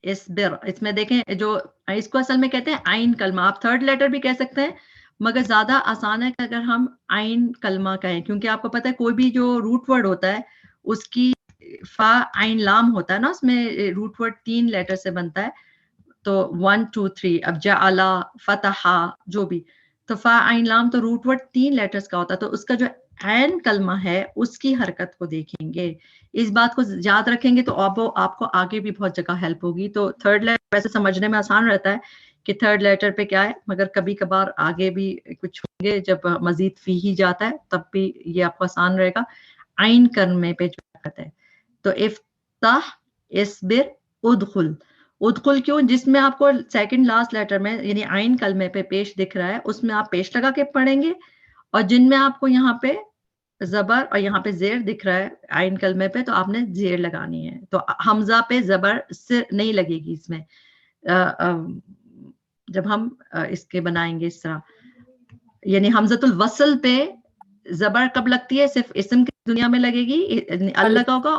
اصبر اس میں دیکھیں جو اس کو اصل میں کہتے ہیں عین کلمہ. آپ تھرڈ لیٹر بھی کہہ سکتے ہیں مگر زیادہ آسان ہے کہ اگر ہم عین کلمہ کہیں, کیونکہ آپ کو پتہ ہے کوئی بھی جو روٹ ورڈ ہوتا ہے اس کی فا عین لام ہوتا ہے نا, اس میں روٹ ورڈ 3 لیٹر سے بنتا ہے, تو 1 2 3. اب جعلا, فتحا, جو بھی, تو فا عین لام تو روٹ ورڈ 3 لیٹرز کا ہوتا ہے, تو اس کا جو عین کلمہ ہے اس کی حرکت کو دیکھیں گے. اس بات کو یاد رکھیں گے تو آپ کو آگے بھی بہت جگہ ہیلپ ہوگی. تو تھرڈ لیٹر ویسے سمجھنے میں آسان رہتا ہے کہ تھرڈ لیٹر پہ کیا ہے, مگر کبھی کبھار آگے بھی کچھ ہوں گے جب مزید فی ہی جاتا ہے تب بھی یہ آپ کو آسان رہے گا. عین کلمے پہ جو حرکت ہے, تو افتح, اصبر, ادخل. ادخل کیوں؟ جس میں آپ کو سیکنڈ لاسٹ لیٹر میں یعنی عین کلمے پہ پیش دکھ رہا ہے اس میں آپ پیش لگا کے پڑھیں گے, اور جن میں آپ کو یہاں پہ زبر اور یہاں پہ زیر دکھ رہا ہے عین کلمے پہ تو آپ نے زیر لگانی ہے. تو حمزہ پہ زبر سے نہیں لگے گی اس میں, جب ہم اس کے بنائیں گے اس طرح, یعنی حمزۃ الوصل پہ زبر کب لگتی ہے؟ صرف اسم کی دنیا میں لگے گی, اللہ کا ہوگا.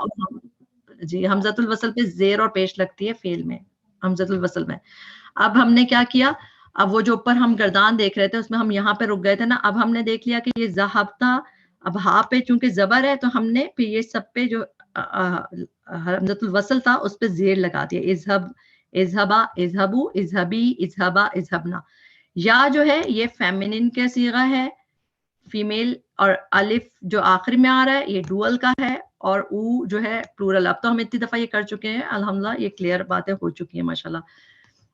جی, حمزۃ الوصل پہ زیر اور پیش لگتی ہے فعل میں, حمزۃ الوصل میں. اب ہم نے کیا کیا, اب وہ جو اوپر ہم گردان دیکھ رہے تھے اس میں ہم یہاں پہ رک گئے تھے نا, اب ہم نے دیکھ لیا کہ یہ ذہبتا, اب ہا پہ چونکہ زبر ہے تو ہم نے پھر یہ سب پہ جو حمزۃ الوصل تھا اس پہ زیر لگا دیا. اذهب, اذهبا, اذهبوا, اذهبی, اذهبا, اذهبنا. یا جو ہے یہ فیمینن کا صیغہ ہے, فیمیل, اور الف جو آخر میں آ رہا ہے یہ ڈوئل کا ہے, اور او جو ہے پلورل. اب تو ہم اتنی دفعہ یہ کر چکے ہیں الحمدللہ, یہ کلیئر باتیں ہو چکی ہیں ماشاءاللہ.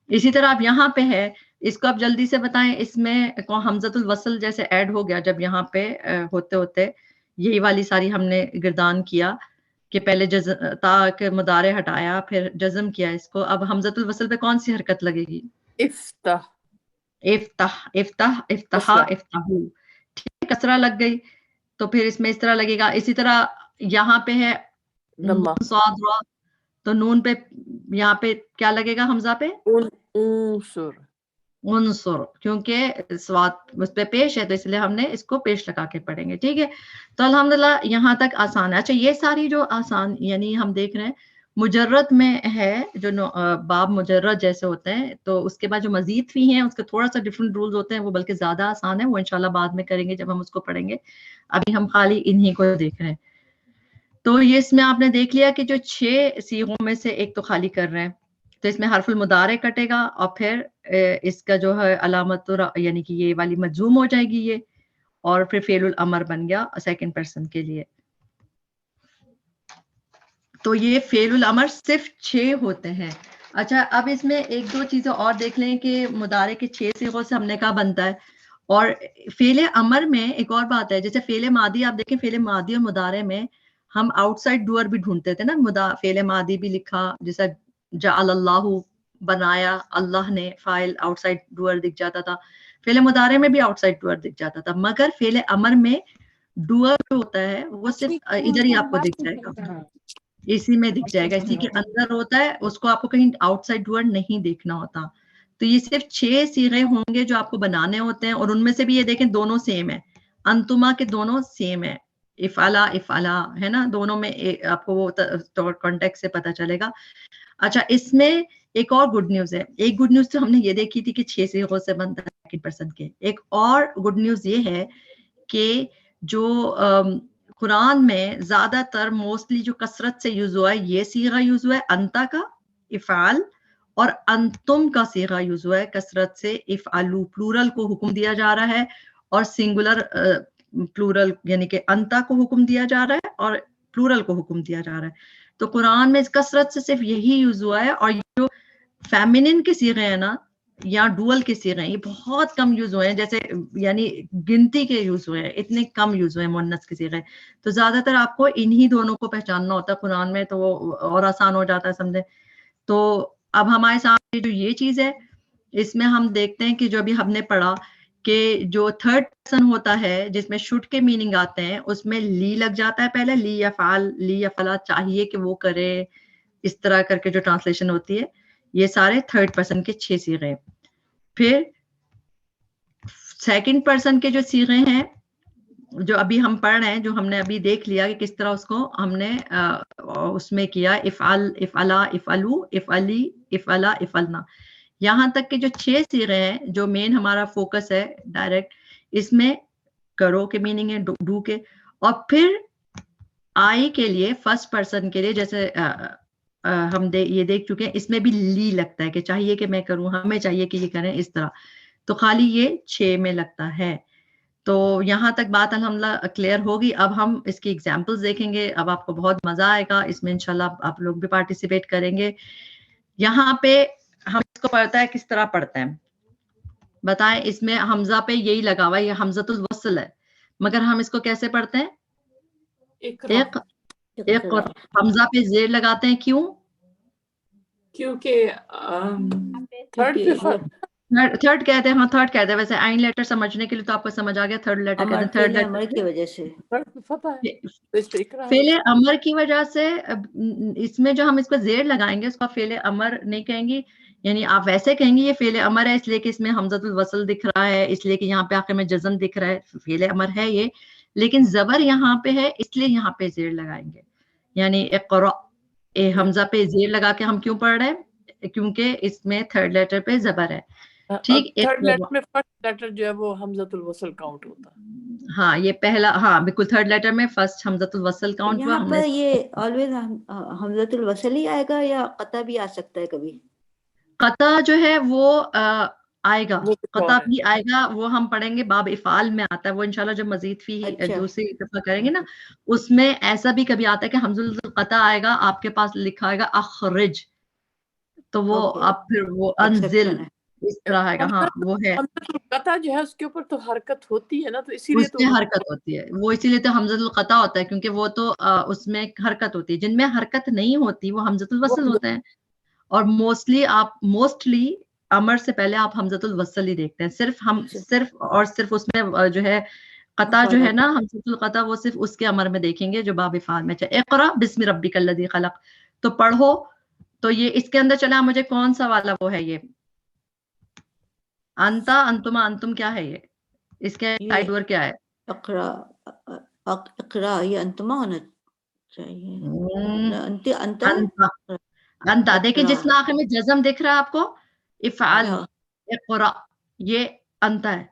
اسی طرح اب یہاں پہ ہے, اس کو اب جلدی سے بتائیں, اس میں حمزۃ الوصل جیسے ایڈ ہو گیا جب یہاں پہ ہوتے ہوتے یہی والی ساری ہم نے گردان کیا کہ پہلے تا کے مضارع ہٹایا پھر جزم کیا اس کو. اب حمزۃ الوصل پہ کون سی حرکت لگے گی؟ افتح, افتح, افتح, افتحا, افتحو. ٹھیک, کسرہ لگ گئی تو پھر اس میں اس طرح لگے گا. اسی طرح یہاں پہ ہے نون صاد را, تو نون پہ یہاں پہ کیا لگے گا حمزہ پہ؟ انصر, انصر, کیونکہ سواد اس پہ پیش ہے تو اس لیے ہم نے اس کو پیش لگا کے پڑھیں گے. ٹھیک ہے, تو الحمدللہ یہاں تک آسان ہے. اچھا, یہ ساری جو آسان یعنی ہم دیکھ رہے ہیں مجرد میں ہے جو باب مجرد جیسے ہوتے ہیں, تو اس کے بعد جو مزید فی ہیں اس کے تھوڑا سا ڈفرنٹ رولز ہوتے ہیں, وہ بلکہ زیادہ آسان ہے, وہ انشاءاللہ بعد میں کریں گے جب ہم اس کو پڑھیں گے. ابھی ہم خالی انہی کو دیکھ رہے ہیں. تو یہ اس میں آپ نے دیکھ لیا کہ جو 6 صیغوں میں سے ایک تو خالی کر رہے ہیں, تو اس میں حرف المضارع کٹے گا اور پھر اس کا جو ہے علامت یعنی کہ یہ والی مجزوم ہو جائے گی یہ, اور پھر فعل الامر بن گیا سیکنڈ پرسن کے لیے. تو یہ فعل الامر صرف 6 ہوتے ہیں. اچھا, اب اس میں ایک دو چیزیں اور دیکھ لیں کہ مضارع کے 6 صیغوں سے ہم نے کہا بنتا ہے. اور فعل امر میں ایک اور بات ہے, جیسے فعل ماضی آپ دیکھیں, فعل ماضی اور مضارع میں ہم آؤٹ سائڈ ڈوئر بھی ڈھونڈتے تھے نا. فعل ماضی بھی لکھا جیسا جعل اللہ, بنایا اللہ نے, فاعل آؤٹ سائڈ ڈوئر دکھ جاتا تھا. فعل مضارع میں بھی آؤٹ سائڈ ڈوئر دکھ جاتا تھا, مگر فعل امر میں ڈوئر جو ہوتا ہے وہ صرف ادھر ہی آپ کو دکھ جائے گا, اسی میں دکھ جائے گا, اسی کے اندر ہوتا ہے, اس کو آپ کو کہیں آؤٹ سائڈ ڈوئر نہیں دیکھنا ہوتا. تو یہ صرف 6 صیغے ہوں گے جو آپ کو بنانے ہوتے ہیں, اور ان میں سے بھی یہ دیکھیں دونوں سیم ہے, انتما کے دونوں سیم ہے, افعلا افعلا ہے نا, دونوں میں آپ کو وہ کانٹیکٹ سے پتہ چلے گا. اچھا, اس میں ایک اور گڈ نیوز ہے. ایک گڈ نیوز تو ہم نے یہ دیکھی تھی کہ 6 صیغوں سے بنتا ہے سیکنڈ پرسن کے. ایک اور گڈ نیوز یہ ہے کہ جو قرآن میں زیادہ تر موسٹلی جو کثرت سے یوز ہوا ہے یہ صیغہ یوز ہوا ہے انتا کا, افعال, اور انتم کا صیغہ یوز ہوا ہے کثرت سے افعلو. پلورل کو حکم دیا جا رہا ہے اور سنگولر پلورل یعنی کہ انتا کو حکم دیا جا رہا ہے اور پلورل کو حکم دیا جا رہا ہے. تو قرآن میں اس کثرت سے صرف یہی یوز ہوا ہے, اور جو فیمینن کے صیغے ہیں نا یا ڈوئل کے صیغے ہیں یہ بہت کم یوز ہوئے ہیں, جیسے یعنی گنتی کے یوز ہوئے ہیں, اتنے کم یوز ہوئے ہیں مؤنث کے صیغے. تو زیادہ تر آپ کو انہی دونوں کو پہچاننا ہوتا ہے قرآن میں, تو وہ اور آسان ہو جاتا ہے سمجھے. تو اب ہمارے سامنے جو یہ چیز ہے اس میں ہم دیکھتے ہیں کہ جو ابھی ہم نے پڑھا کہ جو تھرڈ پرسن ہوتا ہے جس میں شوڈ کے میننگ آتے ہیں اس میں لی لگ جاتا ہے پہلے, لی یا فعل, لی یا فلا, چاہیے کہ وہ کرے, اس طرح کر کے جو ٹرانسلیشن ہوتی ہے. یہ سارے تھرڈ پرسن کے 6 صیغے. پھر سیکنڈ پرسن کے جو صیغے ہیں جو ابھی ہم پڑھ رہے ہیں, جو ہم نے ابھی دیکھ لیا کہ کس طرح اس کو ہم نے اس میں کیا, افعل, افعلا, افعلو, افعلی, افعلا, افعلنا, یہاں تک کہ جو 6 صیغے ہیں جو مین ہمارا فوکس ہے ڈائریکٹ، اس میں کرو کے میننگ ہے ڈو کے، اور پھر آئی کے لیے فرسٹ پرسن کے لیے جیسے ہم یہ دیکھ چکے ہیں، اس میں بھی لی لگتا ہے کہ چاہیے کہ میں کروں، ہمیں چاہیے کہ یہ کریں اس طرح، تو خالی یہ 6 میں لگتا ہے. تو یہاں تک بات الحمدللہ کلیئر ہوگی. اب ہم اس کی ایگزامپلز دیکھیں گے. اب آپ کو بہت مزہ آئے گا اس میں، انشاءاللہ آپ لوگ بھی پارٹیسپیٹ کریں گے. یہاں پہ ہم اس کو پڑھتا ہے کس طرح پڑھتے ہیں بتائیں. اس میں حمزہ پہ یہی لگا ہوا ہے، یہ حمزۃ الوصل ہے، مگر ہم اس کو کیسے پڑھتے ہیں؟ اقرا. حمزہ پہ زیر لگاتے ہیں، کیوں؟ کیونکہ تھرڈ کہتے ہیں. ہاں تھرڈ کہتے ہیں. ویسے آئن لیٹر سمجھنے کے لیے تو آپ کو سمجھ آ گیا، تھرڈ لیٹر کہتے ہیں. تھرڈ امر کی وجہ سے فعل امر کی وجہ سے اس میں جو ہم اس کو زیر لگائیں گے اس کو فعل امر نہیں کہیں گی، یعنی آپ ویسے کہیں گے یہ فعل امر ہے اس لیے کہ اس میں حمزۃ الوصل دکھ رہا ہے، اس لیے کہ یہاں پہ آخر میں جزم دکھ رہا ہے، فعل امر ہے یہ، لیکن زبر یہاں پہ ہے اس لیے یہاں پہ زیر لگائیں گے. یعنی اقرا، حمزہ پہ زیر لگا کے ہم کیوں پڑھ رہے ہیں؟ کیونکہ اس میں تھرڈ لیٹر پہ زبر ہے. ٹھیک. تھرڈ لیٹر میں فرسٹ لیٹر جو ہے وہ حمزۃ الوصل کاؤنٹ ہوتا ہے. ہاں یہ پہلا، ہاں بالکل تھرڈ لیٹر میں فرسٹ حمزۃ الوصل کاؤنٹ ہوا. یہاں پر یہ آلویز حمزۃ الوصل ہی آئے گا یا قطع بھی آ سکتا ہے کبھی؟ قطع جو ہے وہ آئے گا، قطع بھی آئے گا، وہ ہم پڑھیں گے باب افعال میں آتا ہے وہ انشاءاللہ جب مزید فی دوسری دفعہ کریں گے نا، اس میں ایسا بھی کبھی آتا ہے کہ حمزۃ القطع آئے گا، آپ کے پاس لکھا آئے گا اخرج، تو وہ آپ پھر وہ انزل اس طرح آئے گا. ہاں وہ ہے قطع جو ہے اس کے اوپر تو حرکت ہوتی ہے نا، تو اسی لیے اس میں حرکت ہوتی ہے، وہ اسی لیے تو حمزۃ القطع ہوتا ہے کیونکہ وہ تو اس میں حرکت ہوتی ہے. جن میں حرکت نہیں ہوتی وہ حمزۃ الوصل ہوتے ہیں. اور موسٹلی امر سے پہلے آپ حمزۃ الوصل ہی دیکھتے ہیں. صرف اس میں جو ہے قطع جو ہے نا حمزۃ القطع، وہ صرف اس کے امر میں دیکھیں گے جو باب افعال میں. اقرا بسم ربک الذی خلق، تو پڑھو. تو یہ اس کے اندر چلا مجھے کون سا والا وہ ہے، یہ انتا انتما انتم کیا ہے، یہ اس کے سائڈ ورڈ کیا ہے؟ اقرا یہ انتما ہونا چاہیے. انتا. دیکھیں جس میں آخر میں جزم دکھ رہا ہے آپ کو، افعال اقرا، یہ انتا ہے.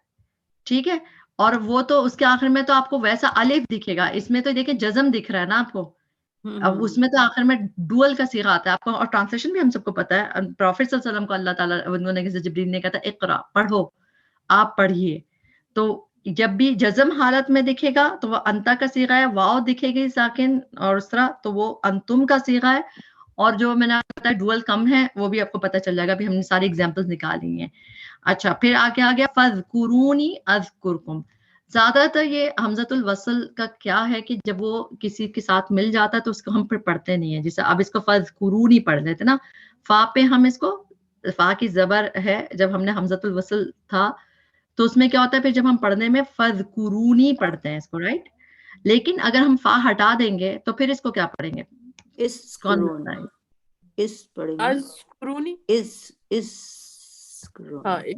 ٹھیک ہے. اور وہ تو اس کے آخر میں تو آپ کو ویسا الف دکھے گا، اس میں تو دیکھیں جزم دکھ رہا ہے نا آپ کو. اب اس میں تو آخر میں ڈوئل کا صیغہ آتا ہے آپ کو، اور ٹرانسلیشن بھی ہم سب کو پتا ہے. پروفیٹ صلی اللہ علیہ وسلم کو اللہ تعالیٰ جبریل نے کہا تھا اقرا، پڑھو، آپ پڑھیے. تو جب بھی جزم حالت میں دکھے گا تو وہ انتا کا صیغہ ہے، واو دکھے گی ساکن اور اس طرح تو وہ انتم کا صیغہ ہے. اور جو میں نے آپ کو بتایا ڈوئل کم ہے وہ بھی آپ کو پتہ چل جائے گا. بھی ہم نے ساری ایگزامپلز نکالی ہیں. اچھا پھر آگے آ گیا فَاذْكُرُونِی أَذْكُرْكُمْ. زیادہ تر یہ حمزۃ الوصل کا کیا ہے کہ جب وہ کسی کے ساتھ مل جاتا ہے تو اس کو ہم پھر پڑھتے نہیں ہیں. جیسے اب اس کو فَاذْكُرُونِی پڑھ لیتے نا، فا پہ ہم اس کو، فا کی زبر ہے جب ہم نے حمزۃ الوصل تھا تو اس میں کیا ہوتا ہے پھر جب ہم پڑھنے میں فَاذْكُرُونِی پڑھتے ہیں اس کو، رائٹ. لیکن اگر ہم فا ہٹا دیں گے تو پھر اس کو کیا پڑھیں گے؟ کون بتائیں؟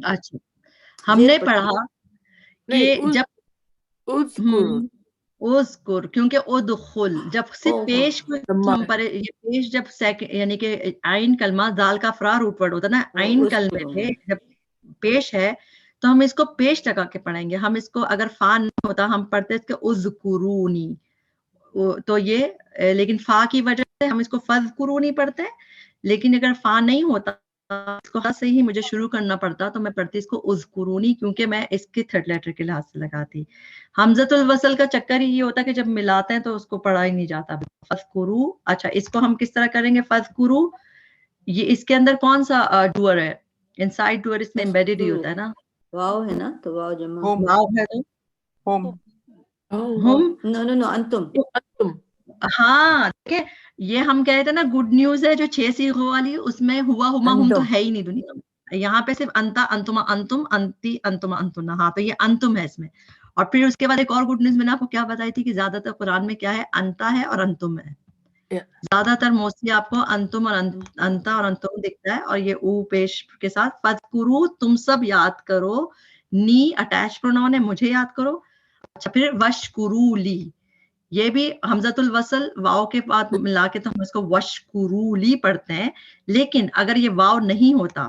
اچھا ہم نے پڑھا کہ جب اذکر، کیونکہ ادخل جب صرف پیش ہم پڑھے، پیش جب یعنی کہ عین کلمہ دال کا فرا روٹ ورڈ ہوتا ہے نا، عین کلمے پہ جب پیش ہے تو ہم اس کو پیش لگا کے پڑھیں گے. ہم اس کو اگر فا نہیں ہوتا ہم پڑھتے اس کے اذکرونی، تو یہ لیکن فا کی وجہ سے ہم اس کو فذکرونی پڑھتے ہیں. لیکن اگر فا نہیں ہوتا اس کو خاص سے ہی مجھے شروع کرنا پڑتا تو میں پڑھتی اس کو اذکرونی، کیونکہ میں اس کے تھرڈ لیٹر کے لحاظ سے لگاتی. حمزۃ الوصل کا چکر ہی یہ ہوتا کہ جب ملاتے ہیں تو اس کو پڑھا ہی نہیں جاتا. فذکرو. اچھا اس کو ہم کس طرح کریں گے؟ فذکرو یہ اس کے اندر کون سا ڈوئر ہے؟ انسائیڈ ڈوئر اس میں امبیڈڈ ہی ہوتا ہے نا، واو ہے نا، تو واو جمع واو ہے تو ہم نو انتم. ہاں دیکھیں یہ ہم کہتے ہیں نا گڈ نیوز ہے جو 6 صیغوں والی، اس میں ہوا ہما ہم تو ہے ہی نہیں دنیا میں. یہاں پہ صرف انتا انتما انتم انتی انتما انتنا، ہاں تو یہ انتم ہے اس میں. اور پھر اس کے بعد ایک اور گڈ نیوز میں نے آپ کو کیا بتائی تھی کہ زیادہ تر قرآن میں کیا ہے؟ انتا ہے اور انتم ہے. زیادہ تر موسٹلی آپ کو انتم اور انتا اور انتم دکھتا ہے، اور یہ او پیش کے ساتھ. فذکرو تم سب یاد کرو، نی اٹیچ پروناؤن ہے مجھے یاد کرو. اچھا پھر وشکرو لی، یہ بھی حمزۃ الوصل واو کے بعد ملا کے تو ہم اس کو وشکرو لی پڑھتے ہیں. لیکن اگر یہ واو نہیں ہوتا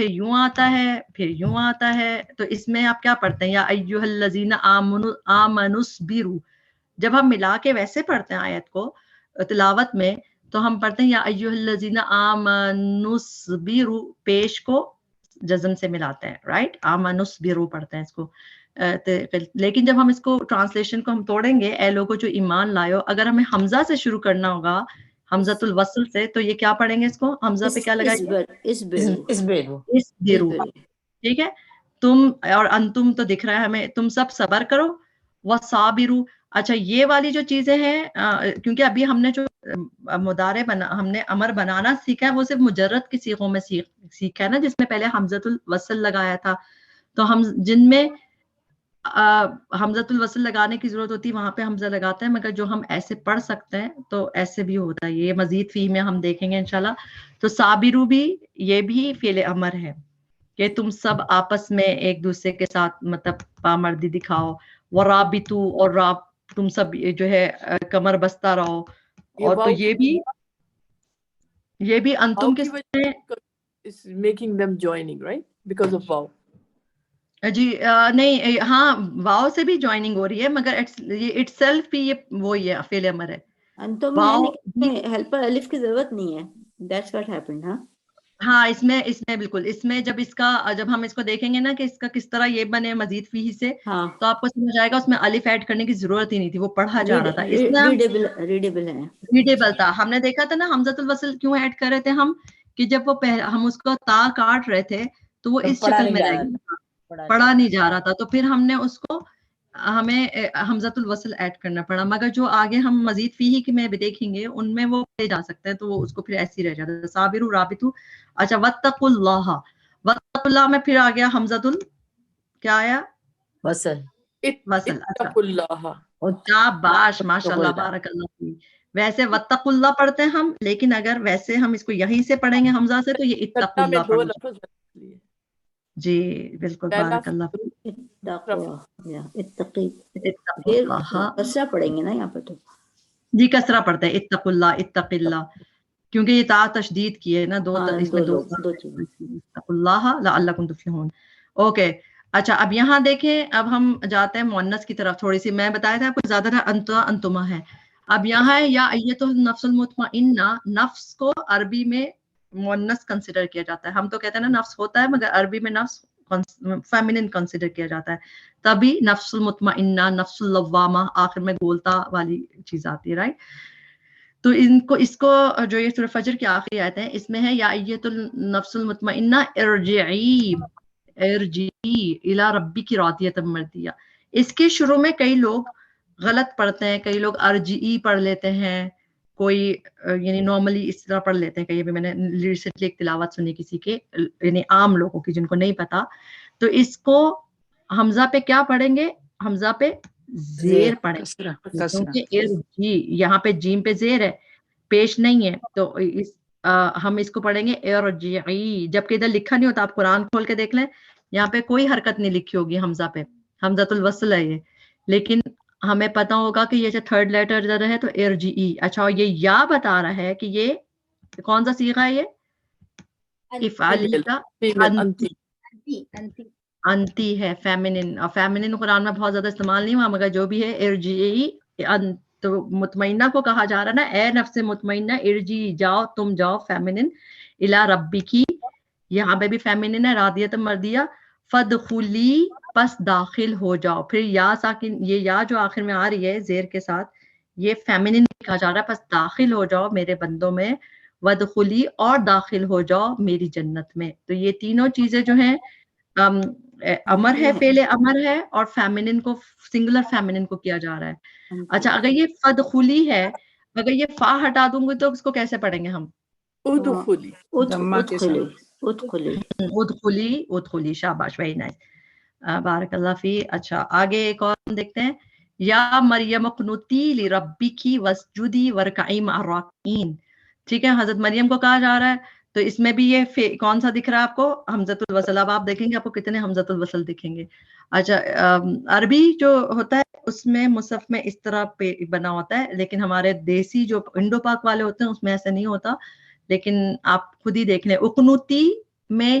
پھر یوں آتا ہے، پھر یوں آتا ہے. تو اس میں آپ کیا پڑھتے ہیں؟ یا ایھا الذین آمنوا اصبروا. جب ہم ملا کے ویسے پڑھتے ہیں آیت کو تلاوت میں تو ہم پڑھتے ہیں یا ایھا الذین آمنوا اصبروا، پیش کو جزم سے ملاتے ہیں، رائٹ. آمنوا اصبروا پڑھتے ہیں اس کو. لیکن جب ہم اس کو ٹرانسلیشن کو ہم توڑیں گے، اے لوگوں جو ایمان لائے ہو، اگر ہمیں حمزہ سے شروع کرنا ہوگا، حمزۃ الوصل سے، تو یہ کیا پڑھیں گے؟ اس کو حمزہ پہ کیا لگائیں گے؟ اصبروا. ٹھیک ہے. تم اور انتم تو دکھ رہا ہے ہمیں، تم سب صبر کرو. وصابروا. اچھا یہ والی جو چیزیں ہیں، کیونکہ ابھی ہم نے جو مضارع ہم نے امر بنانا سیکھا ہے وہ صرف مجرد کی صیغوں میں سیکھا ہے نا، جس میں پہلے حمزۃ الوصل لگایا تھا. تو ہم جن میں حمزۃ الوصل لگانے کی ضرورت ہوتی ہے وہاں پہ حمزہ لگاتے ہیں، مگر جو ہم ایسے پڑھ سکتے ہیں تو ایسے بھی ہوتا ہے. یہ مزید فی میں ہم دیکھیں گے انشاءاللہ. تو صابرو بھی، یہ بھی فعل امر ہے کہ تم سب آپس میں ایک دوسرے کے ساتھ مطلب پامردی دکھاؤ. ورابطو، اور تم سب جو ہے کمر بستہ رہو. اور تو یہ بھی انتم کے is making them joining, right? Because of واو. جی نہیں، ہاں واو سے بھی جوائننگ ہو رہی ہے، مگر اٹ سیلف بھی یہ وہی ہے، فعل امر ہے. انتم ہے لیکن ہیلپر الف کی ضرورت نہیں ہے. That's what happened, ہاں. ہاں اس میں بالکل، اس میں جب ہم اس کو دیکھیں گے نا کہ اس کا کس طرح یہ بنے مزید فی سے، تو آپ کو سمجھ آئے گا اس میں الف ایڈ کرنے کی ضرورت ہی نہیں تھی، وہ پڑھا جا رہا تھا. اس میں ریڈیبل تھا. ہم نے دیکھا تھا نا حمزۃ الوصل کیوں ایڈ کر رہے تھے ہم، کہ جب وہ ہم اس کو تا کاٹ رہے تھے تو وہ اس شکل میں رہ گیا، پڑھا نہیں جا رہا تھا. تو پھر ہم نے اس کو ہمیں حمزۃ الوصل ایڈ کرنا پڑا. مگر جو آگے ہم مزید فی کے میں بھی دیکھیں گے ان میں وہ لے جا سکتے ہیں، تو وہ اس کو پھر ایسے ہی رہ جاتا ہے. صابروا رابطوا. اچھا واتقوا اللہ. واتقوا اللہ میں پھر آ گیا حمزۃ کیا آیا؟ وصل. اتقوا اللہ. شاباش، ماشاء اللہ، بارک اللہ فیک. ویسے واتقوا اللہ پڑھتے ہیں ہم، لیکن اگر ویسے ہم اس کو یہیں سے پڑھیں گے حمزہ سے تو یہ اتقوا اللہ پڑھیں گے. جی بالکل، بارک اللہ فیک. کسرہ پڑھیں گے نا یہاں پہ تو. جی کسرہ پڑھتے ہیں اتقوا اللہ، اتق اللہ، کیونکہ یہ تا تشدید کی ہے نا، اس میں دو اتقوا اللہ لعلکم تفلحون. اوکے. اچھا اب یہاں دیکھیں، اب ہم جاتے ہیں مؤنث کی طرف. تھوڑی سی میں بتایا تھا آپ کو زیادہ تر انتما ہے. اب یہاں ہے یا ایتھا النفس المطمئنہ. نفس کو عربی میں مؤنث کنسیڈر کیا جاتا ہے. ہم تو کہتے ہیں نا نفس ہوتا ہے، مگر عربی میں نفس فیمینن کنسیڈر کیا جاتا ہے. تبھی نفس المطمئنہ، نفس اللوامہ، آخر میں گولتا والی چیز آتی ہے، رائٹ. تو اس کو جو یہ سورہ فجر کی آخری آیت ہے اس میں ہے یا ایتھا النفس المطمئنہ ارجعی الی ربک راضیۃ مرضیہ. اس کے شروع میں کئی لوگ غلط پڑھتے ہیں، کئی لوگ ارجعی پڑھ لیتے ہیں، کوئی یعنی نارملی اس طرح پڑھ لیتے ہیں. کہیں بھی میں نے ریسنٹلی ایک تلاوت سنی کسی کے، یعنی عام لوگوں کی جن کو نہیں پتا، تو اس کو حمزہ پہ کیا پڑھیں گے؟ حمزہ پہ زیر پڑھیں، کیونکہ جی یہاں پہ جیم پہ زیر ہے، پیش نہیں ہے. تو ہم اس کو پڑھیں گے ارجعی، جبکہ ادھر لکھا نہیں ہوتا. آپ قرآن کھول کے دیکھ لیں، یہاں پہ کوئی حرکت نہیں لکھی ہوگی حمزہ پہ، حمزۃ الوصل ہے یہ. لیکن ہمیں پتا ہوگا کہ یہ جو تھرڈ لیٹر ادھر ہے تو ارجعی. اچھا اور یہ یا بتا رہا ہے کہ یہ کون سا صیغہ ہے؟ یہ افعلی کا انتی ہے، فیمینن. اور فیمینن قرآن میں بہت زیادہ استعمال نہیں ہوا، مگر جو بھی ہے ارجعی. تو مطمئنہ کو کہا جا رہا نا، اے نفس مطمئنہ ارجی، جاؤ تم جاؤ فیمینن، الی ربکی، یہاں پہ بھی فیمینن ہے، راضیۃ مرضیہ. فدخلی، پس داخل ہو جاؤ. پھر یا ساکن، یہ یا جو آخر میں آ رہی ہے زیر کے ساتھ، یہ فیمینن کہا جا رہا ہے، پس داخل ہو جاؤ میرے بندوں میں. ودخلی، اور داخل ہو جاؤ میری جنت میں. تو یہ تینوں چیزیں جو ہیں امر ہے، فعل امر ہے، اور فیمینن کو سنگولر فیمینن کو کیا جا رہا ہے. اچھا اگر یہ فدخلی ہے، اگر یہ فا ہٹا دوں گی تو اس کو کیسے پڑھیں گے ہم؟ ادخلی. ادخلی. شاباش، ویری نائس، بارک اللہ فی. اچھا آگے ایک اور دیکھتے ہیں. یا مریم اقنتی لربکی واسجدی وارکعی مع الراکعین. ٹھیک ہے، حضرت مریم کو کہا جا رہا ہے. تو اس میں بھی یہ کون سا دکھ رہا ہے آپ کو؟ حمزۃ الوصل. اب آپ دیکھیں گے آپ کو کتنے حمزۃ الوصل دکھیں گے. اچھا عربی جو ہوتا ہے اس میں مصحف میں اس طرح پہ بنا ہوتا ہے، لیکن ہمارے دیسی جو انڈو پاک والے ہوتے ہیں اس میں ایسا نہیں ہوتا. لیکن آپ خود ہی دیکھ لیں، اقنوتی میں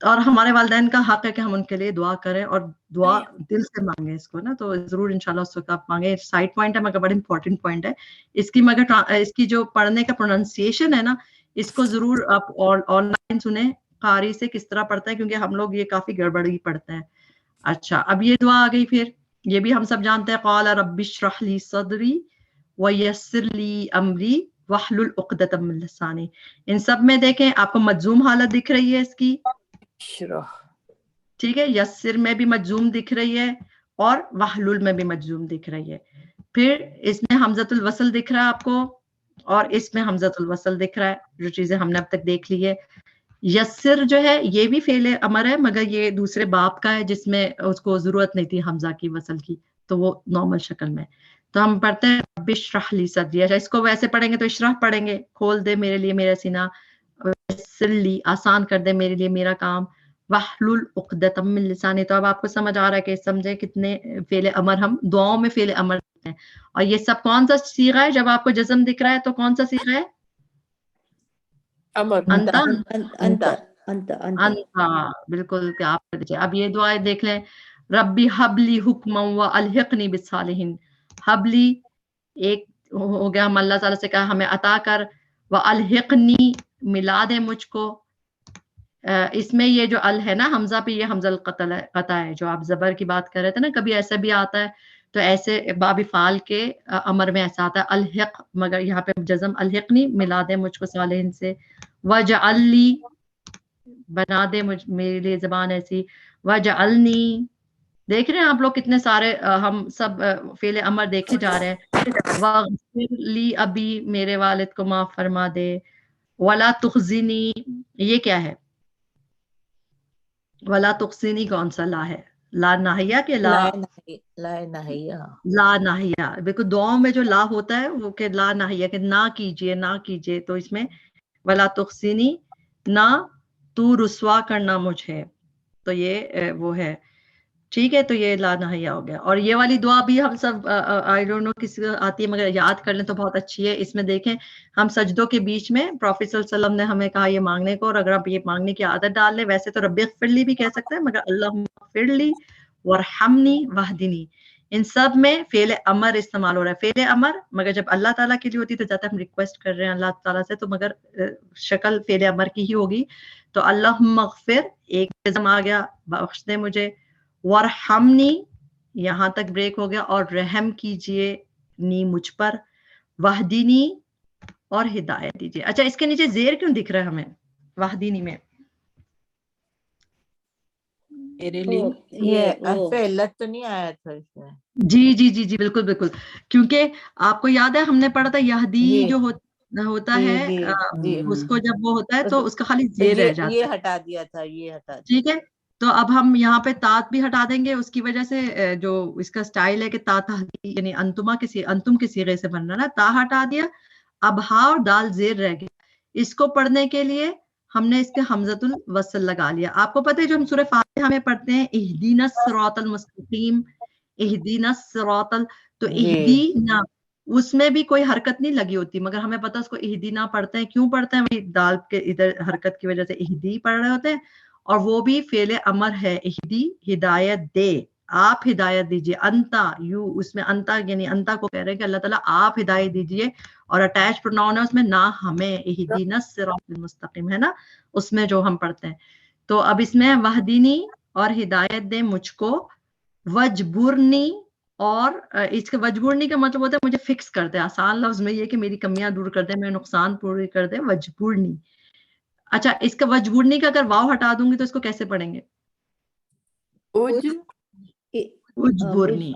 اور ہمارے والدین کا حق ہے کہ ہم ان کے لیے دعا کریں اور دعا دل سے مانگیں اس کو نا, تو ضرور انشاءاللہ اس وقت آپ مانگیں. سائڈ پوائنٹ ہے مگر بڑا امپورٹنٹ پوائنٹ ہے اس کی, مگر اس کی جو پڑھنے کا پروننسیشن ہے نا, اس کو ضرور آپ آن لائن سنیں قاری سے کس طرح پڑھتا ہے, کیونکہ ہم لوگ یہ کافی گڑبڑی پڑھتے ہیں. اچھا, اب یہ دعا آ گئی, پھر یہ بھی ہم سب جانتے ہیں, قال رب اشرح لی صدری ویسر لی امری واحلل عقدۃ من لسانی. ان سب میں دیکھیں آپ کو مجزوم حالت دکھ رہی ہے اس کی, ٹھیک ہے, یسر میں بھی مجزوم دکھ رہی ہے اور واحلل میں بھی مجزوم دکھ رہی ہے. پھر اس میں حمزۃ الوصل دکھ رہا ہے آپ کو, اور اس میں حمزۃ الوصل دکھ رہا ہے, جو چیزیں ہم نے اب تک دیکھ لی ہے. یسر جو ہے یہ بھی فعل امر ہے, مگر یہ دوسرے باب کا ہے جس میں اس کو ضرورت نہیں تھی حمزہ کی وصل کی, تو وہ نارمل شکل میں. تو ہم پڑھتے ہیں رب اشرح لی صدری. اچھا, اس کو ویسے پڑھیں گے تو اشرح پڑھیں گے, کھول دے میرے لیے میرا سینہ, یسر لی آسان کر دے میرے لیے میرا کام, واحلل عقدۃ من لسانی. تو اب آپ کو سمجھ آ رہا ہے کہ سمجھے کتنے فعل امر ہم دعاؤں میں فعل امر ہیں. اور یہ سب کون سا صیغہ ہے؟ جب آپ کو جزم دکھ رہا ہے تو کون سا صیغہ ہے؟ امر. انتا, انت بالکل. کہ آپ اب یہ دعائیں دیکھ لیں, ربی حبلی حکما و الحقنی بالصالحین. حبلی ایک ہو گیا, ہم اللہ تعالیٰ سے کہا ہمیں عطا کر, و الحقنی ملا دے مجھ کو. اس میں یہ جو ال ہے نا حمزہ پہ, یہ حمزہ القطع ہے, جو آپ زبر کی بات کر رہے تھے نا, کبھی ایسا بھی آتا ہے تو ایسے باب فعال کے امر میں ایسا آتا ہے الحق, مگر یہاں پہ جزم الحقنی ملا دے مجھ کو صالحین سے. وجعل لی بنا دے میرے لیے زبان ایسی. وجعلنی, دیکھ رہے ہیں آپ لوگ کتنے سارے ہم سب فعل امر دیکھے جا رہے ہیں. واغفر لی ابی, میرے والد کو معاف فرما دے. ولا تخزنی, یہ کیا ہے؟ ولا تخزنی کون سا لا ہے؟ لا ناہیہ کے لا نہیہ. لا ناہیہ. بالکل دعاؤں میں جو لا ہوتا ہے وہ کہ لا ناہیہ, کہ نہ کیجیے نہ کیجیے. تو اس میں ولا تخزنی, نہ تو رسوا کرنا مجھے, تو یہ وہ ہے, ٹھیک ہے. تو یہ لا نہیہ ہو گیا. اور یہ والی دعا بھی ہم سب آئی ڈونٹ نو کسی کو آتی ہے, مگر یاد کر لیں تو بہت اچھی ہے. اس میں دیکھیں ہم سجدوں کے بیچ میں پروفیٹ صلی اللہ علیہ وسلم نے ہمیں کہا یہ مانگنے کو, اور اگر آپ یہ مانگنے کی عادت ڈال لیں, ویسے تو رب اغفر لی بھی کہہ سکتے ہیں, مگر اللہم اغفر لی وارحمنی واہدنی, ان سب میں فعل امر استعمال ہو رہا ہے. فعل امر مگر جب اللہ تعالیٰ کے لیے ہوتی ہے تو جاتا ہم ریکویسٹ کر رہے ہیں اللہ تعالیٰ سے, تو مگر شکل فعل امر کی ہی ہوگی. تو اللہم اغفر, ایک جزم آ گیا, بخش دے مجھے. وارحمنی, یہاں تک بریک ہو گیا, اور رحم کیجئے نی مجھ پر. واہدینی, اور ہدایت دیجئے. اچھا, اس کے نیچے زیر کیوں دکھ رہا ہے ہمیں واہدینی میں؟ میرے لیے یہ علت تو نہیں آیا تھا اس میں. جی جی جی جی بالکل بالکل, کیونکہ آپ کو یاد ہے ہم نے پڑھا تھا یہدی جو ہوتا ہے اس کو جب وہ ہوتا ہے تو اس کا خالی زیر رہ جاتا ہے. یہ ہٹا دیا تھا, یہ ہٹا دیا. ٹھیک ہے, تو اب ہم یہاں پہ تات بھی ہٹا دیں گے, اس کی وجہ سے جو اس کا سٹائل ہے کہ تا تہدی, یعنی انتم کے صیغے سے بن رہا نا, تا ہٹا دیا, اب ہا اور دال زیر رہ گیا. اس کو پڑھنے کے لیے ہم نے اس کے حمزۃ الوصل لگا لیا. آپ کو پتہ ہے جو ہم سورہ فاتحہ میں پڑھتے ہیں اہدینا الصراط المستقیم, اہدینا الصراط, تو اہدینا اس میں بھی کوئی حرکت نہیں لگی ہوتی, مگر ہمیں پتہ اس کو اہدینا پڑھتے ہیں. کیوں پڑھتے ہیں؟ وہی دال کے ادھر حرکت کی وجہ سے اہدی پڑھ رہے ہوتے ہیں, اور وہ بھی فعل امر ہے. اہدی ہدایت دے, آپ ہدایت دیجئے. انتا, یو, اس میں انتا یعنی انتا کو کہہ رہے ہیں کہ اللہ تعالیٰ آپ ہدایت دیجئے, اور اٹیچ پروناؤن ہے اس میں, نہ ہمیں. اہدینا الصراط المستقیم ہے نا اس میں جو ہم پڑھتے ہیں. تو اب اس میں وحدینی, اور ہدایت دے مجھ کو. وجبرنی, اور اس کے وجبرنی کا مطلب ہوتا ہے مجھے فکس کر دے. آسان لفظ میں یہ کہ میری کمیاں دور کر دے, میرے نقصان پورے کر دے. وجبرنی. اچھا, اس کا وجبرنی کا اگر واو ہٹا دوں گی تو اس کو کیسے پڑھیں گے؟ اجبرنی,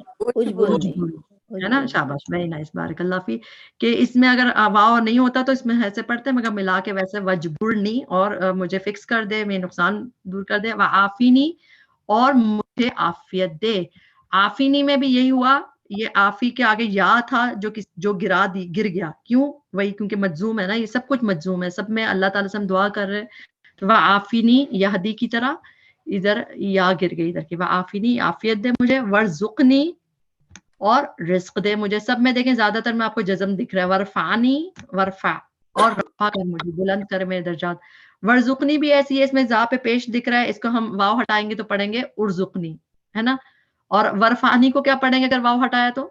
ہے نا. شاباش, ویری نائس, بارک اللہ فی. کہ اس میں اگر واو نہیں ہوتا تو اس میں ایسے پڑھتے ہیں, مگر ملا کے ویسے وجبرنی, اور مجھے فکس کر دے, میرے نقصان دور کر دے. وعافینی, اور مجھے عافیت دے. عافینی میں بھی یہی ہوا, یہ آفی کے آگے یا تھا جو گر گیا. کیوں؟ وہی کیونکہ مجزوم ہے نا, یہ سب کچھ مجزوم ہے, سب میں اللہ تعالیٰ سے ہم دعا کر رہے ہیں. وعافینی یہدی کی طرح ادھر یا گر گئی ادھر کی. وعافینی, عافیت دے مجھے. ورزقنی, اور رزق دے مجھے. سب میں دیکھیں زیادہ تر میں آپ کو جزم دکھ رہا ہے. ورفعنی, ورفع, اور رفع کر مجھے, بلند کر میرے درجات. ورزقنی بھی ایسی ہے، اس میں زا پہ پیش دکھ رہا ہے، اس کو ہم واو ہٹائیں گے تو پڑھیں گے ارزقنی، ہے نا. اور ورفانی کو کیا پڑھیں گے اگر واو ہٹایا تو؟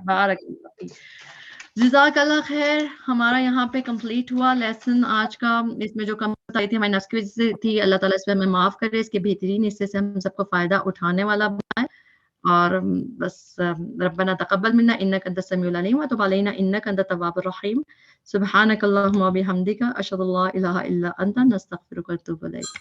بارک اللہ. جزاک اللہ خیر. ہمارا یہاں پہ کمپلیٹ ہوا لیسن آج کا. اس میں جو کم آئی تھی ہماری نسخ کی وجہ سے تھی، اللہ تعالیٰ اس پہ ہمیں معاف کرے، اس کے بہترین حصے سے ہم سب کو فائدہ اٹھانے والا بنائے. اور بس ربنا تقبل منا انک انت السمیع العلیم وتب علینا انک انت التواب الرحیم. سبحانک اللہم وبحمدک اشہد ان لا الہ الا انت نستغفرک ونتوب الیک.